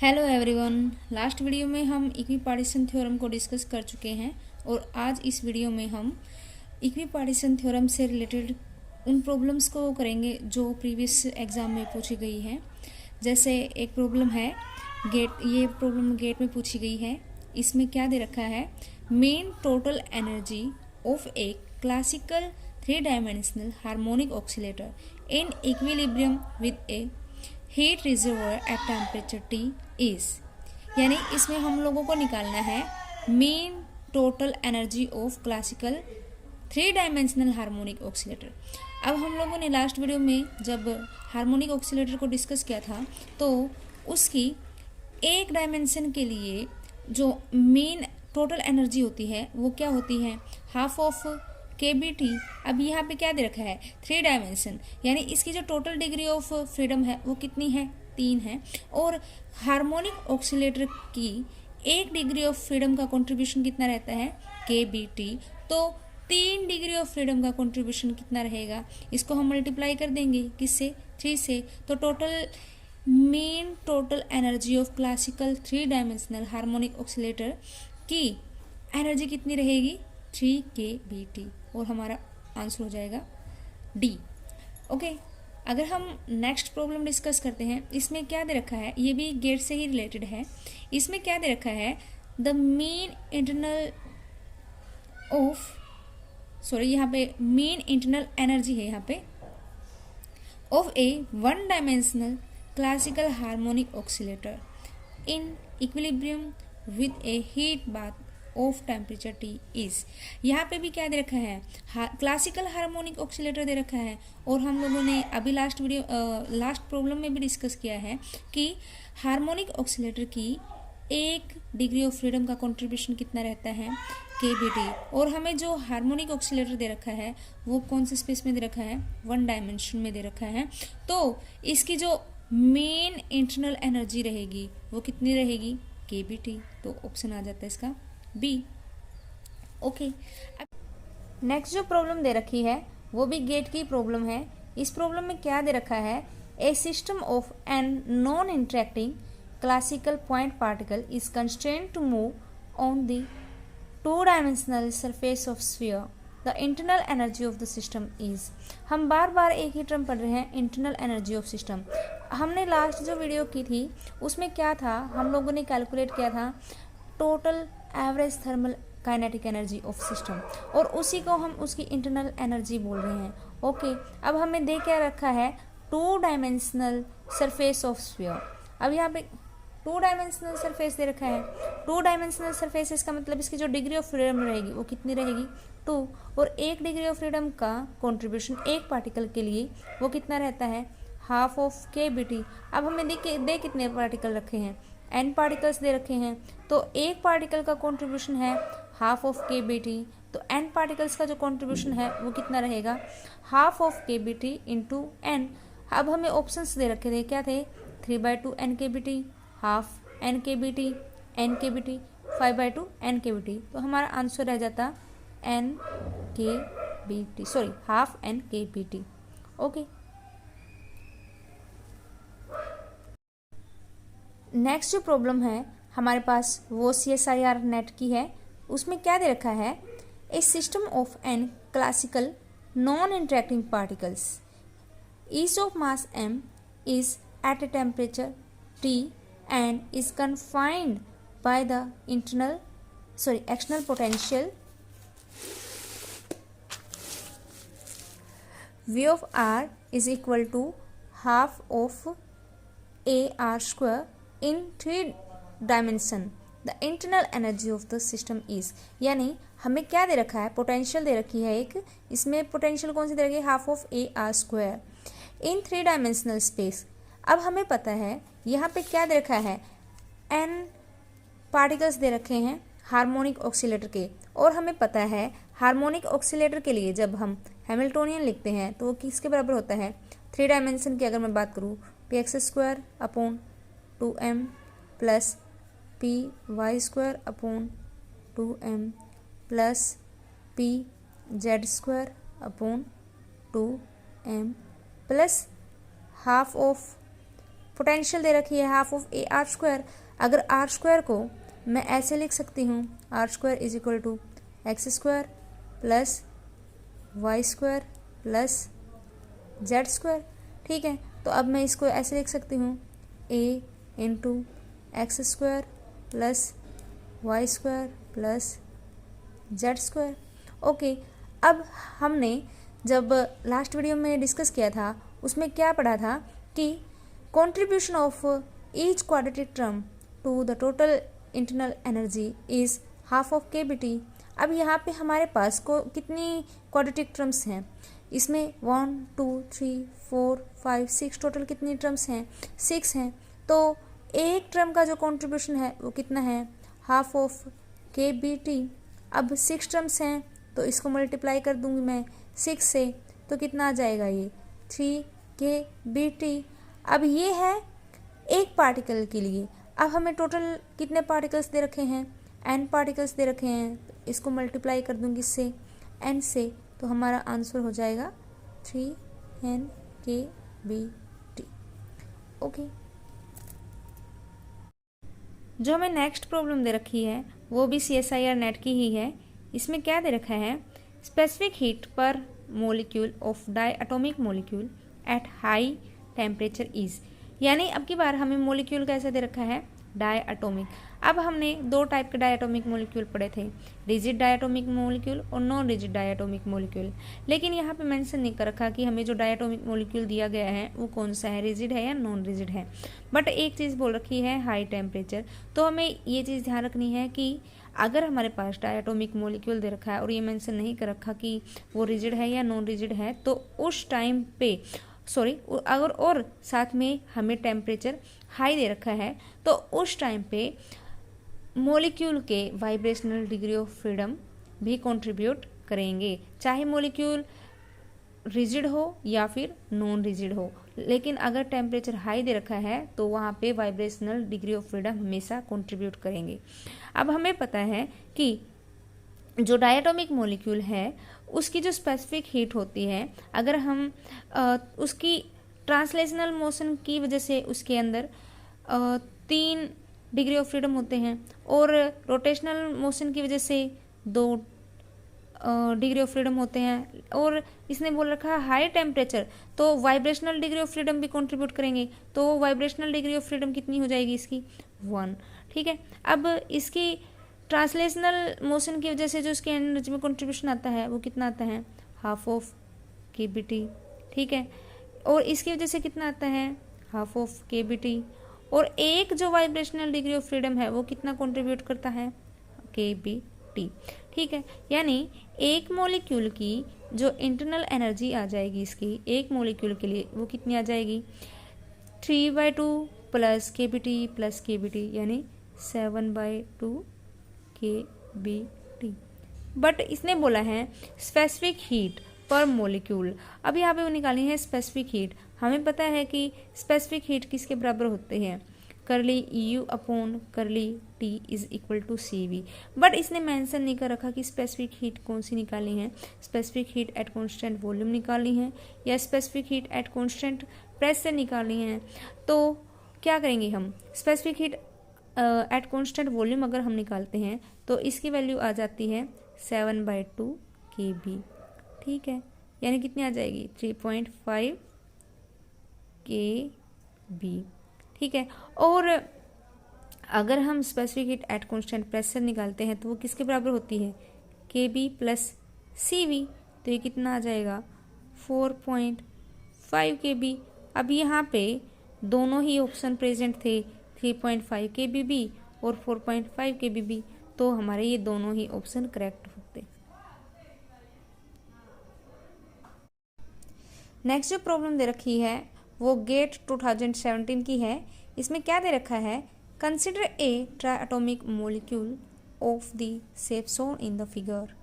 Hello everyone. Last video में हम equipartition theorem को डिस्कस कर चुके हैं और आज इस वीडियो में हम इक्विपार्टीशन थ्योरम से रिलेटेड उन प्रॉब्लम्स को करेंगे जो प्रीवियस एग्जाम में पूछी गई है। जैसे एक प्रॉब्लम है ये प्रॉब्लम गेट में पूछी गई है। इसमें क्या दे रखा है, main total energy of A classical 3 dimensional harmonic oscillator in equilibrium with A heat reservoir at temperature T is, यानी इसमें हम लोगों को निकालना है main total energy of classical 3 dimensional harmonic oscillator. अब हम लोगों ने लास्ट वीडियो में जब हार्मोनिक ऑक्सीलेटर को डिस्कस किया था तो उसकी एक डायमेंशन के लिए जो मेन टोटल एनर्जी होती है वो क्या होती है, हाफ ऑफ KBT। अब यहाँ पे क्या दे रखा है, 3 डायमेंशन, यानी इसकी जो टोटल डिग्री ऑफ फ्रीडम है वो कितनी है, 3 है। और हार्मोनिक ऑक्सीलेटर की एक डिग्री ऑफ फ्रीडम का कंट्रीब्यूशन कितना रहता है, KBT। तो 3 डिग्री ऑफ फ्रीडम का कंट्रीब्यूशन कितना रहेगा, इसको हम मल्टीप्लाई कर देंगे किससे, 3 से। तो total main total energy of classical 3 dimensional harmonic oscillator की एनर्जी कितनी रहेगी, 3 KBT, और हमारा आंसर हो जाएगा डी। ओके, अगर हम नेक्स्ट प्रॉब्लम डिस्कस करते हैं, इसमें क्या दे रखा है, ये भी गेट से ही रिलेटेड है। इसमें क्या दे रखा है, द मेन इंटरनल ऑफ यहाँ पे मेन इंटरनल एनर्जी है यहाँ पे of A 1 dimensional classical harmonic oscillator in equilibrium with A heat bath of temperature T is. यहाँ पे भी क्या दे रखा है, क्लासिकल हार्मोनिक ऑक्सीलेटर दे रखा है। और हम लोगों ने अभी लास्ट प्रॉब्लम में भी डिस्कस किया है कि हार्मोनिक ऑक्सीलेटर की एक डिग्री ऑफ फ्रीडम का कंट्रीब्यूशन कितना रहता है, KBT। और हमें जो हार्मोनिक ऑक्सीलेटर दे रखा है वो कौन से स्पेस में दे रखा है, 1 डायमेंशन में दे रखा है। तो इसकी जो मेन इंटरनल एनर्जी रहेगी वो कितनी रहेगी, KBT। तो ऑप्शन आ जाता है इसका बी। ओके, नेक्स्ट जो प्रॉब्लम दे रखी है वो भी गेट की प्रॉब्लम है। इस प्रॉब्लम में क्या दे रखा है, a system of an non interacting classical point particle is constraint to move on the 2 dimensional surface of sphere, the internal energy of the system is. हम बार बार एक ही टर्म पढ़ रहे हैं, इंटरनल एनर्जी ऑफ सिस्टम। हमने last जो वीडियो की थी उसमें क्या था, हम लोगों ने कैलकुलेट किया था total average thermal kinetic energy of system, और उसी को हम उसकी इंटरनल एनर्जी बोल रहे हैं। ओके, अब हमें दे क्या रखा है, 2 डायमेंशनल सरफेस ऑफ स्फीयर। अब यहाँ पे 2 डायमेंशनल सरफेस दे रखा है। 2 डायमेंशनल सरफेस, इसका मतलब इसकी जो डिग्री ऑफ फ्रीडम रहेगी वो कितनी रहेगी, 2। और एक डिग्री ऑफ फ्रीडम का कॉन्ट्रीब्यूशन एक पार्टिकल के लिए वो कितना रहता है, हाफ ऑफ KBT। अब हमें दे कितने पार्टिकल रखे हैं, n पार्टिकल्स दे रखे हैं। तो एक पार्टिकल का कंट्रीब्यूशन है हाफ ऑफ KBT। तो n पार्टिकल्स का जो कंट्रीब्यूशन है वो कितना रहेगा, half of KBT into n। अब हमें ऑप्शंस दे रखे थे, क्या थे, 3/2 NKBT, half NKBT, NKBT, 5/2 NKBT। तो हमारा आंसर रह जाता हाफ NKBT। ओके, नेक्स्ट जो प्रॉब्लम है हमारे पास वो CSIR नेट की है। उसमें क्या दे रखा है, a system of an classical non interacting particles each of mass m is at a temperature T and is confined by the external potential V of R is equal to half of AR square in 3 dimension, the internal energy of the system is. यानी हमें क्या दे रखा है, potential दे रखी है एक, इसमें पोटेंशियल कौन सी दे रखी है, half of AR square in 3 dimensional space. अब हमें पता है यहाँ पे क्या दे रखा है, n पार्टिकल्स दे रखे हैं हार्मोनिक ऑक्सीलेटर के। और हमें पता है हार्मोनिक ऑक्सीलेटर के लिए जब हम हैमिल्टोनियन लिखते हैं तो वो किसके बराबर होता है, 3 डायमेंशन की अगर मैं बात करूँ, px² upon 2m plus py² upon 2m plus pz² upon 2m plus half of potential दे रखी है half of a R square. अगर आर स्क्वायर को मैं ऐसे लिख सकती हूँ, R square is equal to X square plus Y square plus Z square. ठीक है, तो अब मैं इसको ऐसे लिख सकती हूँ, a into x square plus Y square plus Z square. Okay, अब हमने जब लास्ट वीडियो में डिस्कस किया था उसमें क्या पढ़ा था कि contribution of each quadratic term to the total internal energy is half of K B T. अब यहाँ पे हमारे पास को कितनी क्वाड्रेटिक टर्म्स हैं, इसमें 1 2 3 4 5 6 टोटल कितनी टर्म्स हैं, 6 हैं। तो एक टर्म का जो कंट्रीब्यूशन है वो कितना है, half of K B T. अब 6 टर्म्स हैं तो इसको मल्टीप्लाई कर दूंगी मैं 6 से, तो कितना आ जाएगा, ये 3 के बी टी। अब ये है एक पार्टिकल के लिए। अब हमें टोटल कितने पार्टिकल्स दे रखे हैं, n पार्टिकल्स दे रखे हैं, तो इसको मल्टीप्लाई कर दूंगी इससे n से, तो हमारा आंसर हो जाएगा 3n के बी टी। ओके, जो हमें नेक्स्ट प्रॉब्लम दे रखी है वो भी CSIR नेट की ही है। इसमें क्या दे रखा है, स्पेसिफिक हीट पर molecule of diatomic molecule at high temperature is. यानी अब की बार हमें मोलिक्यूल कैसे दे रखा है, डायटोमिक। अब हमने 2 टाइप के डायटोमिक मोलिक्यूल पढ़े थे, रिजिड डायटोमिक मोलिक्यूल और नॉन रिजिड डायटोमिक मोलिक्यूल। लेकिन यहाँ पे मेंशन नहीं कर रखा कि हमें जो डायटोमिक मोलिक्यूल दिया गया है वो कौन सा है, रिजिड है या नॉन रिजिड है। बट एक चीज़ बोल रखी है हाई टेम्परेचर। तो हमें ये चीज़ ध्यान रखनी है कि अगर हमारे पास डायटोमिक मोलिक्यूल दे रखा है और ये मेंशन नहीं कर रखा कि वो रिजिड है या नॉन रिजिड है, तो उस टाइम पे अगर और साथ में हमें टेम्परेचर हाई दे रखा है तो उस टाइम पे मोलिक्यूल के वाइब्रेशनल डिग्री ऑफ फ्रीडम भी कंट्रीब्यूट करेंगे, चाहे मोलिक्यूल रिजिड हो या फिर नॉन रिजिड हो। लेकिन अगर टेम्परेचर हाई दे रखा है तो वहाँ पे वाइब्रेशनल डिग्री ऑफ फ्रीडम हमेशा कंट्रीब्यूट करेंगे। अब हमें पता है कि जो डायटोमिक मॉलिक्यूल है उसकी जो स्पेसिफिक हीट होती है, अगर हम उसकी ट्रांसलेशनल मोशन की वजह से उसके अंदर 3 डिग्री ऑफ फ्रीडम होते हैं और रोटेशनल मोशन की वजह से 2 डिग्री ऑफ फ्रीडम होते हैं। और इसने बोल रखा है हाई टेम्परेचर, तो वाइब्रेशनल डिग्री ऑफ फ्रीडम भी कंट्रीब्यूट करेंगे। तो वाइब्रेशनल डिग्री ऑफ फ्रीडम कितनी हो जाएगी इसकी, 1। ठीक है, अब इसकी ट्रांसलेशनल मोशन की वजह से जो इसके एनर्जी में कंट्रीब्यूशन आता है वो कितना आता है, half of K B T. ठीक है, और इसकी वजह से कितना आता है, half of K B T. और एक जो वाइब्रेशनल डिग्री ऑफ फ्रीडम है वो कितना कंट्रीब्यूट करता है, के बी टी। ठीक है, यानी एक मॉलिक्यूल की जो इंटरनल एनर्जी आ जाएगी इसकी एक मॉलिक्यूल के लिए वो कितनी आ जाएगी, 3/2 प्लस के बी टी प्लस के बी टी, यानी 7/2 के बी टी। बट इसने बोला है स्पेसिफिक हीट पर मोलिक्यूल। अब यहाँ पे वो निकाली है स्पेसिफिक हीट। हमें पता है कि स्पेसिफिक हीट किसके बराबर होते हैं, curly U upon curly T is equal to C V. But इसने मेंशन नहीं कर रखा कि स्पेसिफिक हीट कौन सी निकाली है, specific heat at constant volume निकाली है या specific heat at constant pressure निकाली है। तो क्या करेंगे हम, specific heat at constant volume अगर हम निकालते हैं तो इसकी वैल्यू आ जाती है 7/2 के बी। ठीक है, यानी कितनी आ जाएगी, 3.5 के बी। ठीक है, और अगर हम specific heat at constant pressure निकालते हैं तो वो किसके बराबर होती है, के बी प्लस सी वी। तो ये कितना आ जाएगा, 4.5 के बी। अब यहाँ पे दोनों ही ऑप्शन प्रेजेंट थे, 3.5 के बी बी और 4.5 के बी बी, तो हमारे ये दोनों ही ऑप्शन करेक्ट होते। नेक्स्ट जो प्रॉब्लम दे रखी है वो गेट 2017 की है। इसमें क्या दे रखा है, consider a triatomic molecule of the shape shown in the figure.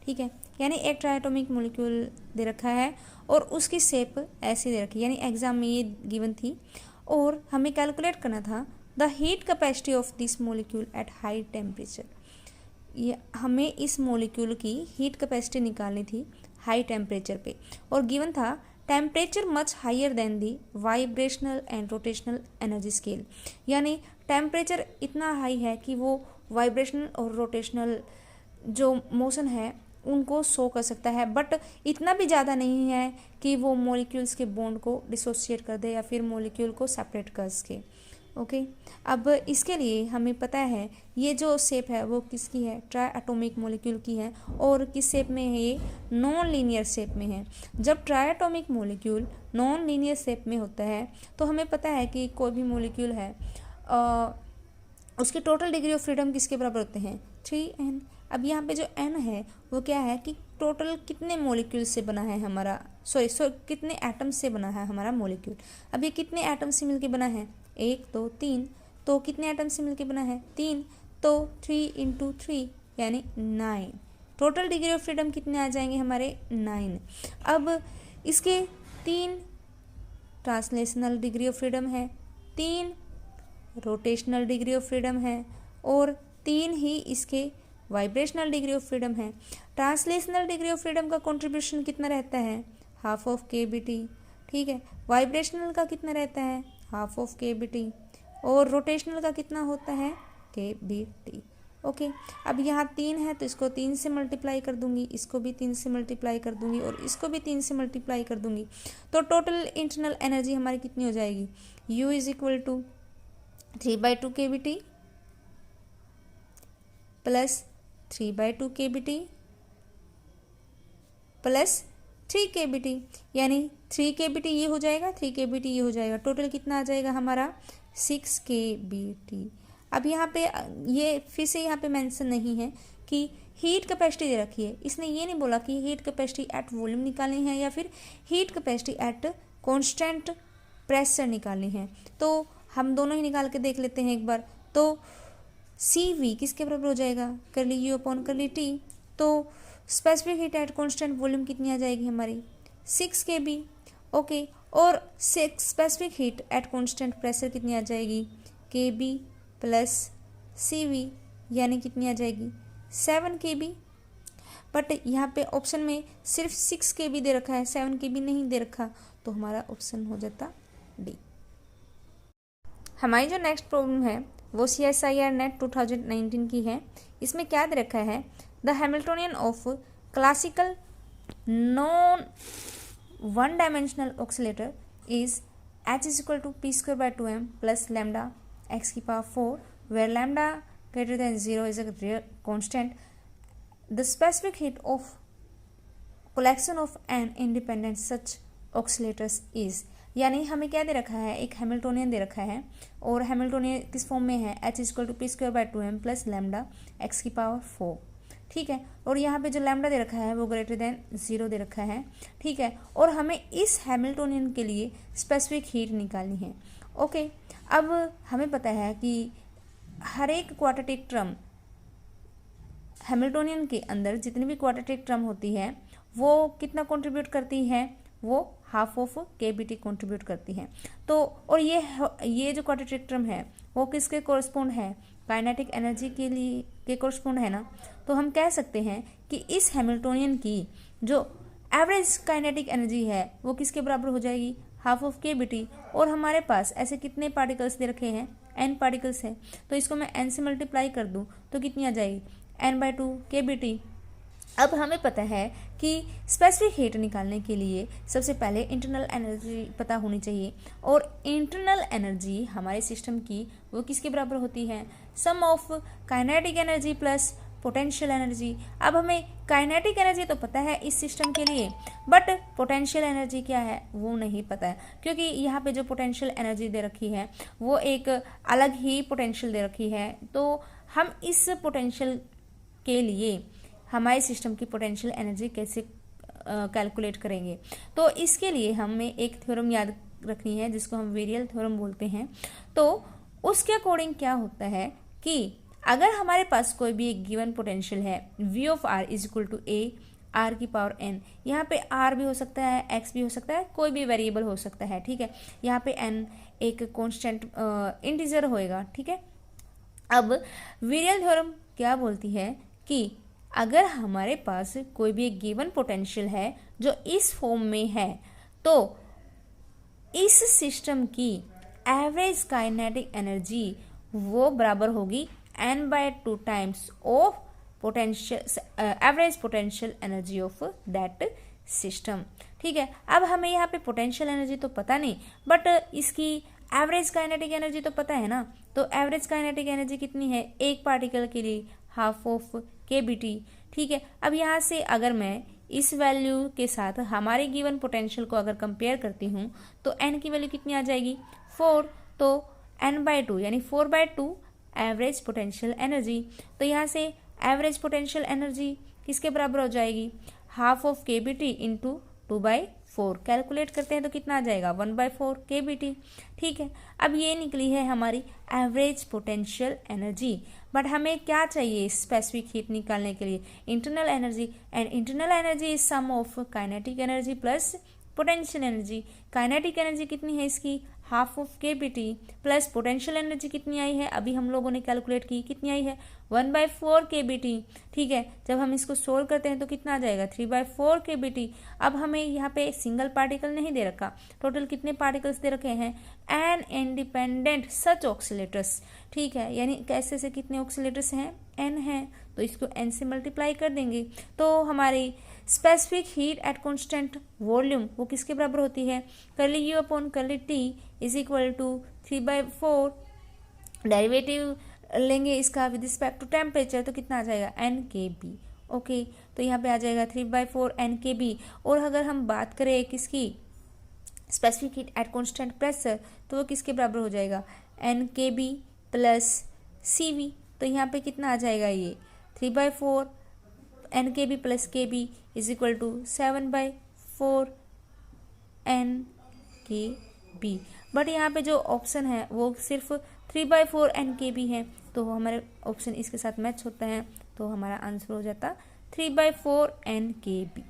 ठीक है, यानी एक ट्राइएटॉमिक मॉलिक्यूल दे रखा है और उसकी शेप ऐसी दे रखी है, यानी एग्जाम में ये गिवन थी और हमें कैलकुलेट करना था the heat capacity of this molecule at high temperature. ये हमें इस मॉलिक्यूल की हीट कैपेसिटी निकालनी थी हाई टेम्परेचर पे और गिवन था temperature much higher than the vibrational and rotational energy scale, यानी टेम्परेचर इतना हाई है कि वो वाइब्रेशनल और रोटेशनल जो मोशन है उनको शो कर सकता है, बट इतना भी ज़्यादा नहीं है कि वो मॉलिक्यूल्स के बॉन्ड को डिसोसिएट कर दे या फिर मॉलिक्यूल को सेपरेट कर सके। ओके, अब इसके लिए हमें पता है ये जो शेप है वो किसकी है, ट्राई एटॉमिक मॉलिक्यूल की है। और किस शेप में है, ये नॉन लीनियर शेप में है। जब try atomic molecule non linear shape में होता है तो हमें पता है कि कोई भी मॉलिक्यूल है उसके टोटल डिग्री ऑफ फ्रीडम किसके बराबर होते हैं, 3n। अब यहाँ पे जो n है वो क्या है कि टोटल कितने मॉलिक्यूल से बना है हमारा, कितने एटम से बना है हमारा मॉलिक्यूल। अब ये कितने एटम से मिलके बना है, 1 2 3, तो कितने एटम से मिलके बना है, 3, तो 3 × 3 यानी 9। टोटल डिग्री ऑफ फ्रीडम कितने आ जाएंगे हमारे, 9। अब इसके 3 ट्रांसलेशनल डिग्री ऑफ फ्रीडम है, 3 रोटेशनल डिग्री ऑफ फ्रीडम है और 3 ही इसके वाइब्रेशनल डिग्री ऑफ फ्रीडम है। ट्रांसलेशनल डिग्री ऑफ फ्रीडम का कंट्रीब्यूशन कितना रहता है, हाफ ऑफ kBt, ठीक है। वाइब्रेशनल का कितना रहता है, हाफ ऑफ kBt, और रोटेशनल का कितना होता है, kBt। ओके, अब यहाँ 3 है तो इसको 3 से मल्टीप्लाई कर दूंगी, इसको भी 3 से मल्टीप्लाई कर दूंगी और इसको भी 3 से मल्टीप्लाई कर दूंगी, तो टोटल इंटरनल एनर्जी हमारी कितनी हो जाएगी, U = 3/2 kBt plus 3/2 kBt plus 3 kBt, यानी 3 kBt ये हो जाएगा, 3 kBt ये हो जाएगा, टोटल कितना आ जाएगा हमारा 6 kBt। अब यहाँ पे ये फिर से यहाँ पे मेंशन नहीं है कि हीट कैपेसिटी दे रखी है, इसने ये नहीं बोला कि हीट कैपेसिटी एट वॉल्यूम निकालनी है या फिर heat capacity at constant pressure निकालनी है। तो हम दोनों ही निकाल के देख लेते हैं एक बार। तो CV किसके बराबर हो जाएगा, करली U अपॉन करली T, तो specific heat at constant volume कितनी आ जाएगी हमारी, 6 kB। ओके, और specific heat at constant pressure कितनी आ जाएगी, kB प्लस CV, यानी कितनी आ जाएगी 7 kB। बट यहाँ पे ऑप्शन में सिर्फ 6 kB दे रखा है, 7 kB नहीं दे रखा, तो हमारा ऑप्शन हो जाता D। हमारी जो नेक्स्ट प्रॉब्लम है वो CSIR नेट 2019 की है। इसमें क्या दे रखा है, the Hamiltonian of classical non one dimensional oscillator is H = p²/2m plus lambda x⁴, where lambda greater than 0 is a real constant. The specific heat of collection of n independent such oscillators is, यानी हमें क्या दे रखा है, एक Hamiltonian दे रखा है और हैमिल्टोनियन किस फॉर्म में है, H = p²/2m plus lambda x⁴, ठीक है। और यहाँ पे जो लैम्डा दे रखा है वो greater than 0 दे रखा है, ठीक है। और हमें इस हैमिल्टोनियन के लिए स्पेसिफिक हीट निकालनी है। ओके, अब हमें पता है कि हर एक क्वाड्रेटिक टर्म हैमिल्टोनियन के अंदर जितनी भी क्वाड्रेटिक टर्म होती है वो कितना कंट्रीब्यूट करती है, वो हाफ ऑफ kBt कंट्रीब्यूट करती है। तो और ये जो क्वाड्रेटिक टर्म है वो किसके कोरिस्पोंड है, काइनेटिक एनर्जी के कोरिस्पोंड है ना। तो हम कह सकते हैं कि इस हैमिल्टोनियन की जो एवरेज काइनेटिक एनर्जी है वो किसके बराबर हो जाएगी, हाफ ऑफ kBt। और हमारे पास ऐसे कितने पार्टिकल्स दे रखे हैं, n पार्टिकल्स है, तो इसको मैं n से मल्टीप्लाई कर दूं तो कितनी आ जाएगी, n/2 kBt। अब हमें पता है कि स्पेसिफिक हीट निकालने के लिए सबसे पहले इंटरनल एनर्जी पता होनी चाहिए, और इंटरनल एनर्जी हमारे सिस्टम की वो किसके बराबर होती है, sum of kinetic energy plus potential energy. अब हमें काइनेटिक एनर्जी तो पता है इस सिस्टम के लिए, बट पोटेंशियल एनर्जी क्या है वो नहीं पता है, क्योंकि यहाँ पे जो पोटेंशियल एनर्जी दे रखी है वो एक अलग ही पोटेंशियल दे रखी है। तो हम इस पोटेंशियल के लिए हमारे सिस्टम की पोटेंशियल एनर्जी कैसे कैलकुलेट करेंगे, तो इसके लिए हमें एक थ्योरम याद रखनी है जिसको हम वेरियल थ्योरम बोलते हैं। तो उसके अकॉर्डिंग क्या होता है कि अगर हमारे पास कोई भी एक गिवन पोटेंशियल है, V of r = a r⁴n, यहाँ पे r भी हो सकता है, x भी हो सकता है, कोई भी वेरिएबल हो सकता है, ठीक है। यहाँ पे n एक कॉन्स्टेंट इंटीजर होएगा, ठीक है। अब वेरियल थ्योरम क्या बोलती है कि अगर हमारे पास कोई भी एक गिवन पोटेंशियल है जो इस फॉर्म में है, तो इस सिस्टम की एवरेज काइनेटिक एनर्जी वो बराबर होगी n/2 times of potential average potential energy of that system. ठीक है, अब हमें यहाँ पे पोटेंशियल एनर्जी तो पता नहीं, बट इसकी एवरेज काइनेटिक एनर्जी तो पता है ना। तो एवरेज काइनेटिक एनर्जी कितनी है एक पार्टिकल के लिए, हाफ ऑफ kBt। ठीक है, अब यहाँ से अगर मैं इस वैल्यू के साथ हमारे गिवन पोटेंशियल को अगर कंपेयर करती हूँ तो n की वैल्यू कितनी आ जाएगी 4, तो n/2 यानी 4/2 एवरेज पोटेंशियल एनर्जी। तो यहाँ से एवरेज पोटेंशियल एनर्जी किसके बराबर हो जाएगी, half of kBt into 2/4। Calculate करते हैं तो कितना आ जाएगा 1/4 kBt। ठीक है, अब ये निकली है हमारी एवरेज पोटेंशियल एनर्जी। बट हमें क्या चाहिए स्पेसिफिक हीट निकालने के लिए, internal energy, and internal energy is sum of kinetic energy plus potential energy. Kinetic energy कितनी है इसकी, half of kBt, plus potential energy कितनी आई है, अभी हम लोगों ने कैलकुलेट की, कितनी आई है 1/4 kBt। ठीक है, जब हम इसको सोल्व करते हैं तो कितना आ जाएगा 3/4 kBt। अब हमें यहाँ पे सिंगल पार्टिकल नहीं दे रखा, टोटल कितने पार्टिकल्स दे रखे हैं, एन इंडिपेंडेंट सच ऑक्सीलेटर्स। ठीक है, यानी कैसे से कितने ऑक्सीलेटर्स हैं, n है, तो इसको n से मल्टीप्लाई कर देंगे तो हमारी specific heat at constant volume वो किसके बराबर होती है, curly u upon curly t is equal to 3/4, derivative लेंगे इसका विद रिस्पेक्ट टू टेम्परेचर तो कितना आ जाएगा n/kB। ओके, तो यहाँ पे आ जाएगा 3/4 n/kB। और अगर हम बात करें किसकी specific heat at constant pressure तो वो किसके बराबर हो जाएगा n/kB प्लस CV। तो यहाँ पे कितना आ जाएगा ये 3/4 n/kB plus kB is equal to 7/4 n/kB। But यहाँ पे जो ऑप्शन है वो सिर्फ 3/4 n/kB है, तो हमारे ऑप्शन इसके साथ मैच होता है, तो हमारा आंसर हो जाता 3/4 n/kB।